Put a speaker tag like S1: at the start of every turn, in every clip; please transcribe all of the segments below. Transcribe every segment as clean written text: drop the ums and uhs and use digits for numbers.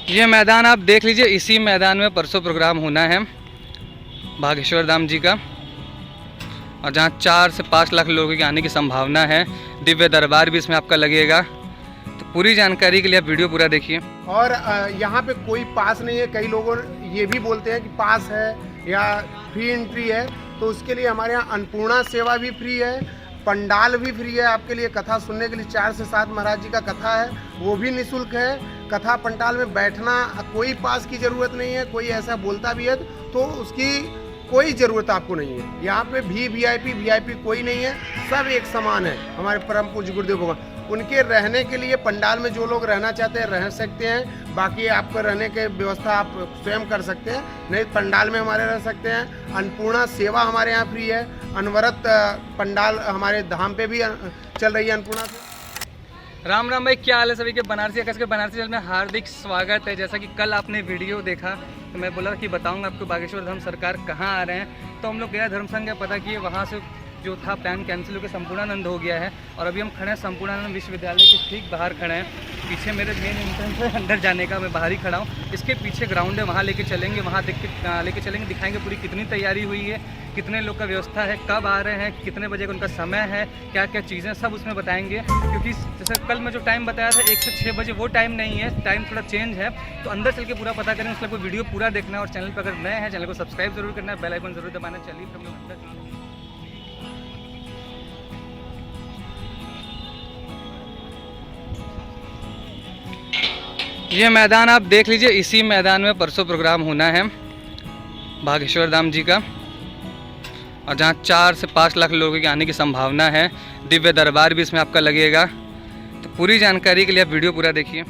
S1: ये मैदान आप देख लीजिए, इसी मैदान में परसों प्रोग्राम होना है बागेश्वर धाम जी का, और जहाँ 4 से 5 लाख लोगों के आने की संभावना है। दिव्य दरबार भी इसमें आपका लगेगा। तो पूरी जानकारी के लिए आप वीडियो पूरा देखिए।
S2: और यहाँ पे कोई पास नहीं है। कई लोगों ये भी बोलते हैं कि पास है या फ्री एंट्री है, तो उसके लिए हमारे यहाँ अन्नपूर्णा सेवा भी फ्री है, पंडाल भी फ्री है। आपके लिए कथा सुनने के लिए 4 से 7 महाराज जी का कथा है, वो भी निःशुल्क है। कथा पंडाल में बैठना, कोई पास की ज़रूरत नहीं है। कोई ऐसा बोलता भी है तो उसकी कोई ज़रूरत आपको नहीं है। यहाँ पे भी वीआईपी कोई नहीं है, सब एक समान है। हमारे परम पूज्य गुरुदेव भगवान, उनके रहने के लिए पंडाल में जो लोग रहना चाहते हैं रह सकते हैं। बाकी आपको रहने की व्यवस्था आप स्वयं कर सकते हैं, नहीं पंडाल में हमारे रह सकते हैं। अन्नपूर्णा सेवा हमारे यहाँ फ्री है। अनवरत पंडाल हमारे धाम पे भी चल रही है अन्नपूर्णा से।
S1: राम राम भाई, क्या हाल है सभी के? बनारसी आकाश के बनारसी चैनल में हार्दिक स्वागत है। जैसा कि कल आपने वीडियो देखा तो मैं बोला कि बताऊंगा आपको बागेश्वर धाम सरकार कहाँ आ रहे हैं। तो हम लोग गया धर्म संघ, पता किए वहाँ से जो था प्लान कैंसिल होकर संपूर्णानंद हो गया है। और अभी हम खड़े हैं संपूर्णानंद विश्वविद्यालय के ठीक बाहर खड़े हैं। पीछे मेरे मेन एंट्रेंस है, अंदर जाने का मैं बाहर ही खड़ा हूँ। इसके पीछे ग्राउंड है, वहाँ लेके चलेंगे, वहाँ लेके चलेंगे, दिखाएंगे पूरी कितनी तैयारी हुई है, कितने लोग का व्यवस्था है, कब आ रहे हैं, कितने बजे का उनका समय है, क्या क्या चीज़ें सब उसमें बताएंगे। क्योंकि जैसे कल मैं जो टाइम बताया था 1 से 6 बजे, वो टाइम नहीं है, टाइम थोड़ा चेंज है। तो अंदर चल के पूरा पता करें, उसके लिए वीडियो पूरा देखना है। और चैनल पर अगर नए हैं, चैनल को सब्सक्राइब जरूर करना है, बेल आइकन जरूर दबाना। चलिए हम लोग अंदर। ये मैदान आप देख लीजिए, इसी मैदान में परसों प्रोग्राम होना है बागेश्वर धाम जी का, और जहाँ 4 से 5 लाख लोगों के आने की संभावना है। दिव्य दरबार भी इसमें आपका लगेगा। तो पूरी जानकारी के लिए आप वीडियो पूरा देखिए।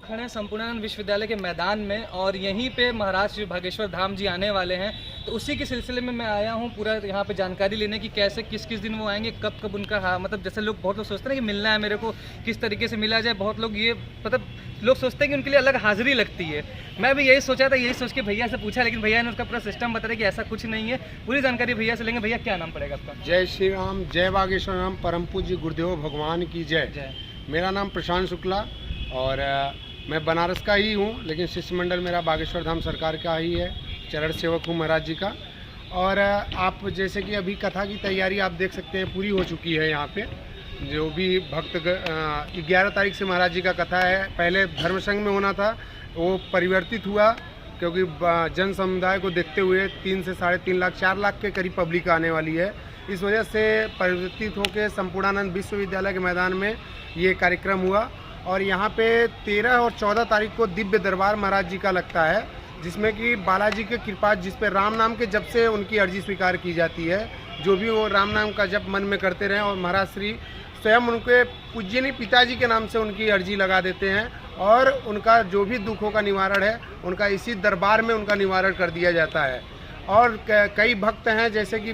S1: खड़े हैं संपूर्णानंद विश्वविद्यालय के मैदान में, और यहीं पे महाराज श्री बागेश्वर धाम जी आने वाले हैं। तो उसी के सिलसिले में मैं आया हूँ पूरा यहाँ पे जानकारी लेने की, कैसे किस किस दिन वो आएंगे, कब कब उनका मतलब जैसे लोग बहुत लोग सोचते हैं कि मिलना है मेरे को, किस तरीके से मिला जाए। बहुत लोग ये मतलब लोग सोचते हैं कि उनके लिए अलग हाजिरी लगती है। मैं भी यही सोचा था, यही सोच के भैया से पूछा, लेकिन भैया ने उसका पूरा सिस्टम बता दिया कि ऐसा कुछ नहीं है। पूरी जानकारी भैया से लेंगे। भैया क्या नाम पड़ेगा आपका?
S2: जय श्री राम, जय बागेश्वर राम, परम पूज्य गुरुदेव भगवान की जय।
S1: जय।
S2: मेरा नाम प्रशांत शुक्ला और मैं बनारस का ही हूँ, लेकिन शिष्यमंडल मेरा बागेश्वर धाम सरकार का ही है। चरण सेवक हूँ महाराज जी का। और आप जैसे कि अभी कथा की तैयारी आप देख सकते हैं पूरी हो चुकी है। यहाँ पे जो भी भक्त 11 तारीख से महाराज जी का कथा है। पहले धर्म संघ में होना था, वो परिवर्तित हुआ क्योंकि जन समुदाय को देखते हुए 3 से 3.5 लाख 4 लाख के करीब पब्लिक आने वाली है। इस वजह से परिवर्तित होकर संपूर्णानंद विश्वविद्यालय के मैदान में ये कार्यक्रम हुआ। और यहाँ पे 13 और 14 तारीख को दिव्य दरबार महाराज जी का लगता है, जिसमें कि बालाजी की कृपा, जिस पे राम नाम के जप से उनकी अर्जी स्वीकार की जाती है। जो भी वो राम नाम का जप मन में करते रहें, और महाराज श्री स्वयं उनके पूज्यनीय पिताजी के नाम से उनकी अर्जी लगा देते हैं, और उनका जो भी दुखों का निवारण है उनका इसी दरबार में उनका निवारण कर दिया जाता है। और कई भक्त हैं, जैसे कि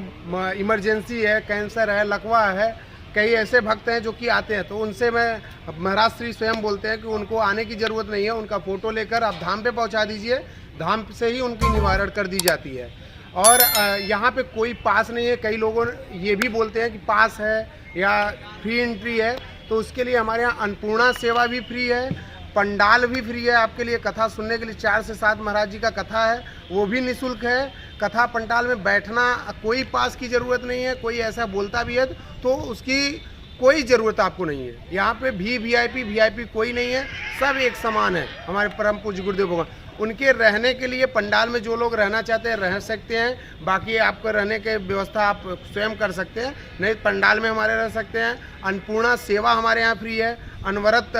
S2: इमरजेंसी है, कैंसर है, लकवा है, कई ऐसे भक्त हैं जो कि आते हैं, तो उनसे मैं महाराज श्री स्वयं बोलते हैं कि उनको आने की ज़रूरत नहीं है। उनका फ़ोटो लेकर आप धाम पे पहुंचा दीजिए, धाम से ही उनकी निवारण कर दी जाती है। और यहाँ पे कोई पास नहीं है। कई लोगों ये भी बोलते हैं कि पास है या फ्री एंट्री है, तो उसके लिए हमारे यहाँ अन्नपूर्णा सेवा भी फ्री है, पंडाल भी फ्री है। आपके लिए कथा सुनने के लिए 4 से 7 महाराज जी का कथा है, वो भी निःशुल्क है। कथा पंडाल में बैठना, कोई पास की ज़रूरत नहीं है। कोई ऐसा बोलता भी है तो उसकी कोई ज़रूरत आपको नहीं है। यहाँ पे भी वीआईपी कोई नहीं है, सब एक समान है। हमारे परम पूज्य गुरुदेव भगवान, उनके रहने के लिए पंडाल में जो लोग रहना चाहते हैं रह सकते हैं। बाकी आपको रहने की व्यवस्था आप स्वयं कर सकते हैं, नहीं पंडाल में हमारे रह सकते हैं। अन्नपूर्णा सेवा हमारे यहाँ फ्री है। अनवरत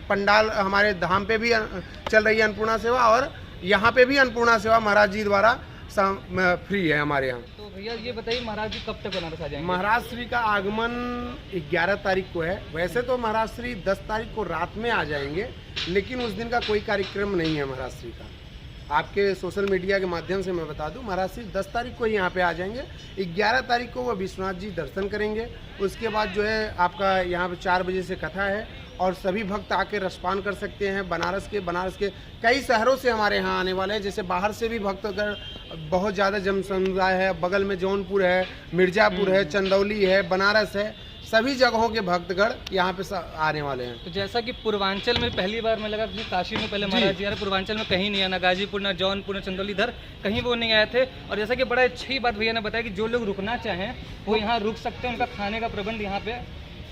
S2: पंडाल हमारे धाम पे भी चल रही है अन्नपूर्णा सेवा, और यहाँ पे भी अन्नपूर्णा सेवा महाराज जी द्वारा फ्री है हमारे यहाँ।
S1: तो भैया ये बताइए, महाराज जी कब तक बनारस आ जाएंगे?
S2: महाराज श्री का आगमन 11 तारीख को है। वैसे तो महाराज श्री 10 तारीख को रात में आ जाएंगे, लेकिन उस दिन का कोई कार्यक्रम नहीं है महाराज श्री का। आपके सोशल मीडिया के माध्यम से मैं बता दूं, महाराज श्री 10 तारीख को ही यहाँ पे आ जाएंगे। 11 तारीख को वो विश्वनाथ जी दर्शन करेंगे। उसके बाद जो है आपका यहाँ पे 4 बजे से कथा है, और सभी भक्त आके रसपान कर सकते हैं। बनारस के कई शहरों से हमारे यहाँ आने वाले हैं, जैसे बाहर से भी भक्त अगर बहुत ज़्यादा जन समुदाय है। बगल में जौनपुर है, मिर्ज़ापुर है, चंदौली है, बनारस है, सभी जगहों के भक्तगण यहाँ पे आने वाले हैं।
S1: तो जैसा कि पूर्वांचल में पहली बार मैं लगा कि काशी में पहले महाराज जी आ रहे, पूर्वांचल में कहीं नहीं है, ना गाजीपुर, ना जौनपुर, ना चंदौली, इधर कहीं वो नहीं आए थे। और जैसा कि बड़ा अच्छी बात भैया ने बताया कि जो लोग रुकना चाहें वो यहाँ रुक सकते हैं, उनका खाने का प्रबंध यहाँ पे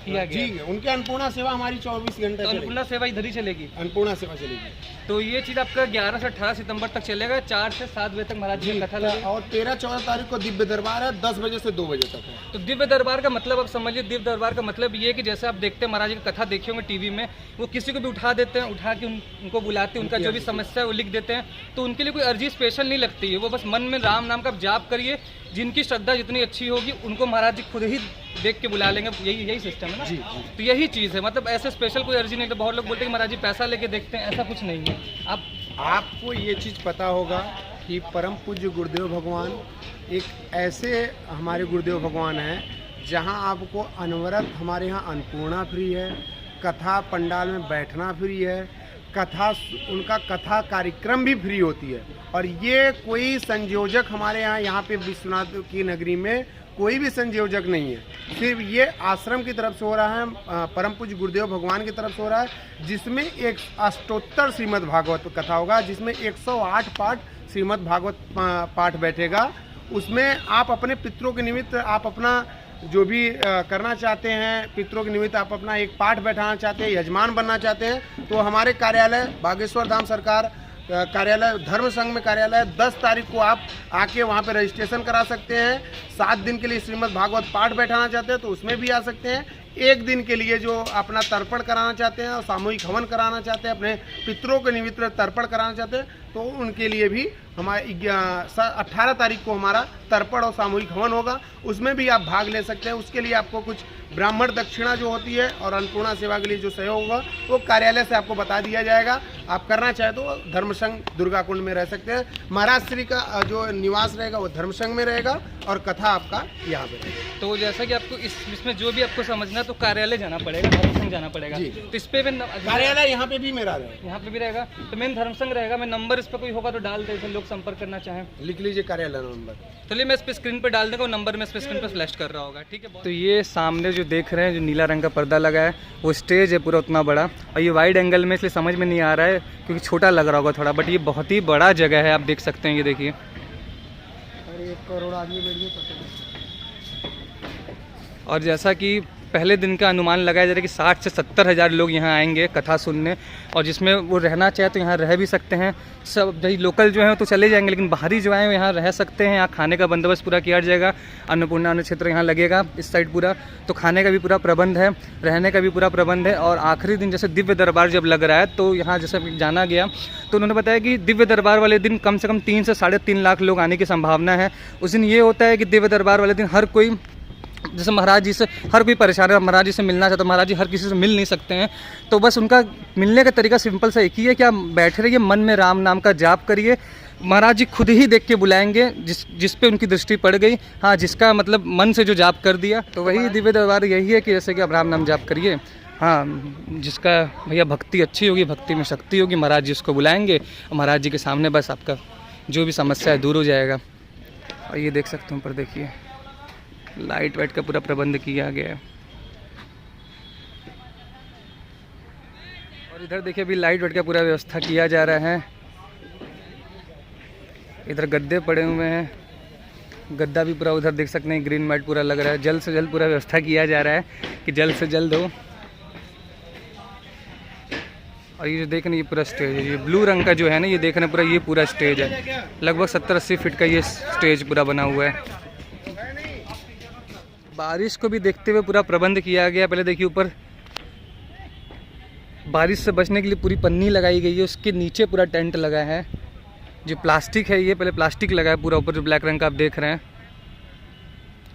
S1: किया गया।
S2: जी, उनकी अन्नपूर्णा सेवा हमारी 24 घंटे
S1: तो अन्नपूर्णा सेवा इधर ही चलेगी?
S2: अन्नपूर्णा सेवा चलेगी।
S1: तो ये चीज़ आपका 11 से 18 सितंबर तक चलेगा, 4 से 7 बजे तक महाराज जी की कथा लगेगी।
S2: और 13-14 तारीख को दिव्य दरबार है, 10 बजे से 2 बजे तक है।
S1: तो दिव्य दरबार का मतलब आप समझिए, दिव्य दरबार का मतलब ये है कि जैसे आप देखते हैं महाराज जी की कथा देखे होंगे टीवी में, वो किसी को भी उठा देते हैं, उठा के उनको बुलाते हैं, उनका जो भी समस्या है वो लिख देते हैं। तो उनके लिए कोई अर्जी स्पेशल नहीं लगती है, वो बस मन में राम नाम का जाप करिए, जिनकी श्रद्धा जितनी अच्छी होगी उनको महाराज जी खुद ही देख के बुला लेंगे। यही सिस्टम है ना?
S2: जी।
S1: तो यही चीज़ है, मतलब ऐसे स्पेशल कोई अर्जी नहीं। तो बहुत लोग बोलते हैं कि महाराज जी पैसा लेके देखते हैं, ऐसा कुछ नहीं है।
S2: आपको ये चीज़ पता होगा कि परम पूज्य गुरुदेव भगवान एक ऐसे हमारे गुरुदेव भगवान हैं जहां आपको अनवरत हमारे यहाँ अन्नपूर्णा फ्री है, कथा पंडाल में बैठना फ्री है, उनका कथा कार्यक्रम भी फ्री होती है। और ये कोई संयोजक हमारे यहाँ पे विश्वनाथ की नगरी में कोई भी संयोजक नहीं है, सिर्फ ये आश्रम की तरफ से हो रहा है, परम पूज्य गुरुदेव भगवान की तरफ से हो रहा है, जिसमें एक अष्टोत्तर श्रीमद् भागवत कथा होगा, जिसमें 108 पाठ श्रीमद् भागवत पाठ बैठेगा। उसमें आप अपने पितरों के निमित्त आप अपना जो भी करना चाहते हैं, पितरों के निमित्त आप अपना एक पाठ बैठाना चाहते हैं, यजमान बनना चाहते हैं, तो हमारे कार्यालय बागेश्वर धाम सरकार कार्यालय धर्म संघ में कार्यालय 10 तारीख को आप आके वहाँ पे रजिस्ट्रेशन करा सकते हैं। 7 दिन के लिए श्रीमद् भागवत पाठ बैठाना चाहते हैं तो उसमें भी आ सकते हैं। 1 दिन के लिए जो अपना तर्पण कराना चाहते हैं और सामूहिक हवन कराना चाहते हैं, अपने पितरों के निमित्त तर्पण कराना चाहते हैं, तो उनके लिए भी हमारे 18 तारीख को हमारा तर्पण और सामूहिक हवन होगा, उसमें भी आप भाग ले सकते हैं। उसके लिए आपको कुछ ब्राह्मण दक्षिणा जो होती है और अन्नपूर्णा सेवा के लिए जो सहयोग होगा वो कार्यालय से आपको बता दिया जाएगा। आप करना चाहें तो धर्मसंघ दुर्गा कुंड में रह सकते हैं। महाराज श्री का जो निवास रहेगा वो धर्मसंघ में रहेगा और कथा आपका यहाँ पे रहेगी।
S1: तो जैसा कि आपको इसमें जो भी आपको समझना तो कार्यालय जाना पड़ेगा, धर्मसंघ जाना पड़ेगा। तो इस पे
S2: कार्यालय यहाँ पे भी मेरा रहेगा,
S1: यहाँ पे भी रहेगा, तो मेन धर्मसंघ रहेगा। मैं नंबर इस पर कोई होगा तो डाल दे, लोग संपर्क करना चाहें
S2: लिख लीजिए कार्यालय नंबर।
S1: चलिए मैं इस पे स्क्रीन पे डाल दूंगा, नंबर में इस पे स्क्रीन पे फ्लैश कर रहा होगा, ठीक है। तो ये सामने जो देख रहे हैं, जो नीला रंग का पर्दा लगा है, वो स्टेज है पूरा उतना बड़ा, और ये वाइड एंगल में इसलिए समझ में नहीं आ रहा है क्योंकि छोटा लग रहा होगा थोड़ा, बट ये बहुत ही बड़ा जगह है, आप देख सकते हैं। ये देखिए
S2: 1 करोड़ आदमी बैठिए।
S1: और जैसा कि पहले दिन का अनुमान लगाया जा रहा है कि 60 से 70 हज़ार लोग यहाँ आएंगे कथा सुनने, और जिसमें वो रहना चाहे तो यहाँ रह भी सकते हैं। सब भाई लोकल जो हैं तो चले जाएंगे, लेकिन बाहरी जो हैं यहाँ रह सकते हैं। यहाँ खाने का बंदोबस्त पूरा किया जाएगा, अन्नपूर्णा अन्न क्षेत्र यहाँ लगेगा इस साइड पूरा, तो खाने का भी पूरा प्रबंध है, रहने का भी पूरा प्रबंध है। और आखिरी दिन जैसे दिव्य दरबार जब लग रहा है तो यहाँ जैसे जाना गया तो उन्होंने बताया कि दिव्य दरबार वाले दिन कम से कम 3 से 3.5 लाख लोग आने की संभावना है। उस दिन ये होता है कि दिव्य दरबार वाले दिन हर कोई, जैसे महाराज जी से हर कोई परेशान है, महाराज जी से मिलना चाहता है, महाराज जी हर किसी से मिल नहीं सकते हैं, तो बस उनका मिलने का तरीका सिंपल सा एक ही है कि आप बैठे रहिए, मन में राम नाम का जाप करिए, महाराज जी खुद ही देख के बुलाएंगे जिस पे उनकी दृष्टि पड़ गई। हाँ, जिसका मतलब मन से जो जाप कर दिया, तो वही दिव्य दरबार यही है कि जैसे कि आप राम नाम जाप करिए। हाँ, जिसका भैया भक्ति अच्छी होगी, भक्ति में शक्ति होगी, महाराज जी उसको बुलाएंगे, महाराज जी के सामने बस आपका जो भी समस्या है दूर हो जाएगा। और ये देख सकते हैं ऊपर देखिए लाइट वाइट का पूरा प्रबंध किया गया है। और इधर देखिए अभी लाइट वाइट का पूरा व्यवस्था किया जा रहा है। इधर गद्दे पड़े हुए हैं, गद्दा भी पूरा उधर देख सकते हैं ग्रीन मैट पूरा लग रहा है। जल्द से जल्द पूरा व्यवस्था किया जा रहा है कि जल्द से जल्द हो। और ये जो देख रहे हैं ये पूरा स्टेज है, ये ब्लू रंग का जो है ना, ये देख रहे हैं पूरा, ये पूरा स्टेज है, लगभग 70-80 फीट का ये स्टेज पूरा बना हुआ है। बारिश को भी देखते हुए पूरा प्रबंध किया गया। पहले देखिए ऊपर बारिश से बचने के लिए पूरी पन्नी लगाई गई है, उसके नीचे पूरा टेंट लगा है जो प्लास्टिक है, ये पहले प्लास्टिक लगा है पूरा ऊपर जो ब्लैक रंग का आप देख रहे हैं।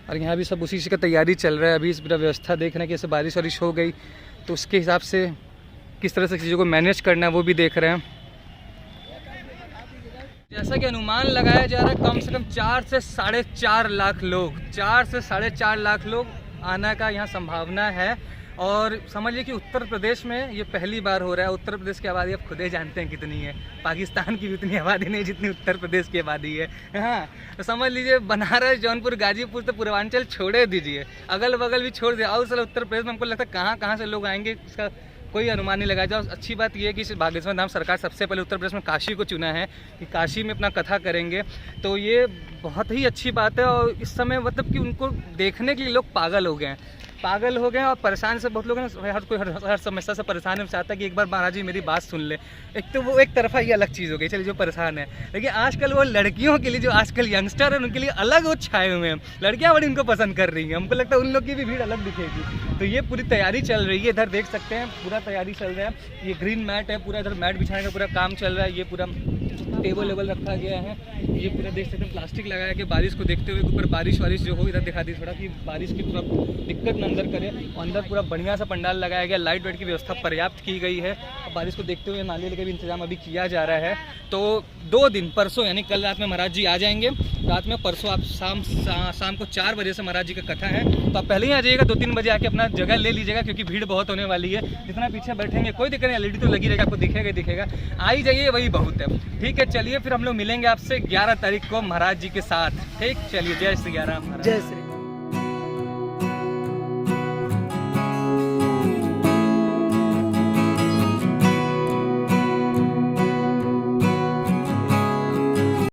S1: और यहाँ भी सब उसी का तैयारी चल रहा है। अभी इस पूरा व्यवस्था देख रहे हैं कि जैसे बारिश वारिश हो गई तो उसके हिसाब से किस तरह से चीज़ों को मैनेज करना है वो भी देख रहे हैं। जैसा कि अनुमान लगाया जा रहा है कम से कम 4 से 4.5 लाख लोग, 4 से 4.5 लाख लोग आने का यहाँ संभावना है। और समझ लीजिए कि उत्तर प्रदेश में ये पहली बार हो रहा है। उत्तर प्रदेश की आबादी आप खुद ही जानते हैं कितनी है, पाकिस्तान की भी उतनी आबादी नहीं जितनी उत्तर प्रदेश की आबादी है। हाँ, तो समझ लीजिए बनारस, जौनपुर, गाजीपुर तो पूर्वांचल छोड़े दीजिए, अगल बगल भी छोड़ दिए, और साला उत्तर प्रदेश में हमको लगता है कहाँ कहाँ से लोग आएंगे इसका कोई अनुमान नहीं लगाया जाओ। अच्छी बात यह है कि बागेश्वर धाम सरकार सबसे पहले उत्तर प्रदेश में काशी को चुना है कि काशी में अपना कथा करेंगे, तो ये बहुत ही अच्छी बात है। और इस समय मतलब कि उनको देखने के लिए लोग पागल हो गए और परेशान से बहुत लोग हैं। हर कोई हर समस्या से परेशान है, चाहता है कि एक बार महाराज जी मेरी बात सुन ले। एक तो वो एक तरफा ये अलग चीज़ हो गई, चलिए जो परेशान है, लेकिन आजकल वो लड़कियों के लिए, जो आजकल यंगस्टर है उनके लिए अलग वो छाए हुए हैं, लड़कियां बड़ी उनको पसंद कर रही हैं। हमको लगता है उन लोग की भी भीड़ अलग दिखेगी। तो ये पूरी तैयारी चल रही है, इधर देख सकते हैं पूरा तैयारी चल रहा है। ये ग्रीन मैट है, पूरा इधर मैट बिछाने का पूरा काम चल रहा है। ये पूरा टेबल वेबल रखा गया है, ये पूरा देख सकते हैं प्लास्टिक लगाया कि बारिश को देखते हुए ऊपर बारिश वारिश जो हो, इधर दिखा दी थोड़ा कि बारिश की थोड़ा दिक्कत न अंदर करे। अंदर पूरा बढ़िया सा पंडाल लगाया गया, लाइट वाइट की व्यवस्था पर्याप्त की गई है। बारिश को देखते हुए नाले का भी इंतजाम अभी किया जा रहा है। तो 2 दिन, परसों यानी कल रात में महाराज जी आ जाएंगे, रात में परसों आप शाम को 4 बजे से महाराज जी का कथा है, तो आप पहले ही आ जाइएगा, 2-3 बजे आके अपना जगह ले लीजिएगा, क्योंकि भीड़ बहुत होने वाली है। जितना पीछे बैठेंगे कोई दिक्कत नहीं, LED तो लगी रहेगा, आपको दिखेगा, आ ही जाइए, वही बहुत है। ठीक है, चलिए फिर हम लोग मिलेंगे आपसे 11 तारीख को महाराज जी के साथ। ठीक, चलिए, जय श्री राम।
S3: जय श्री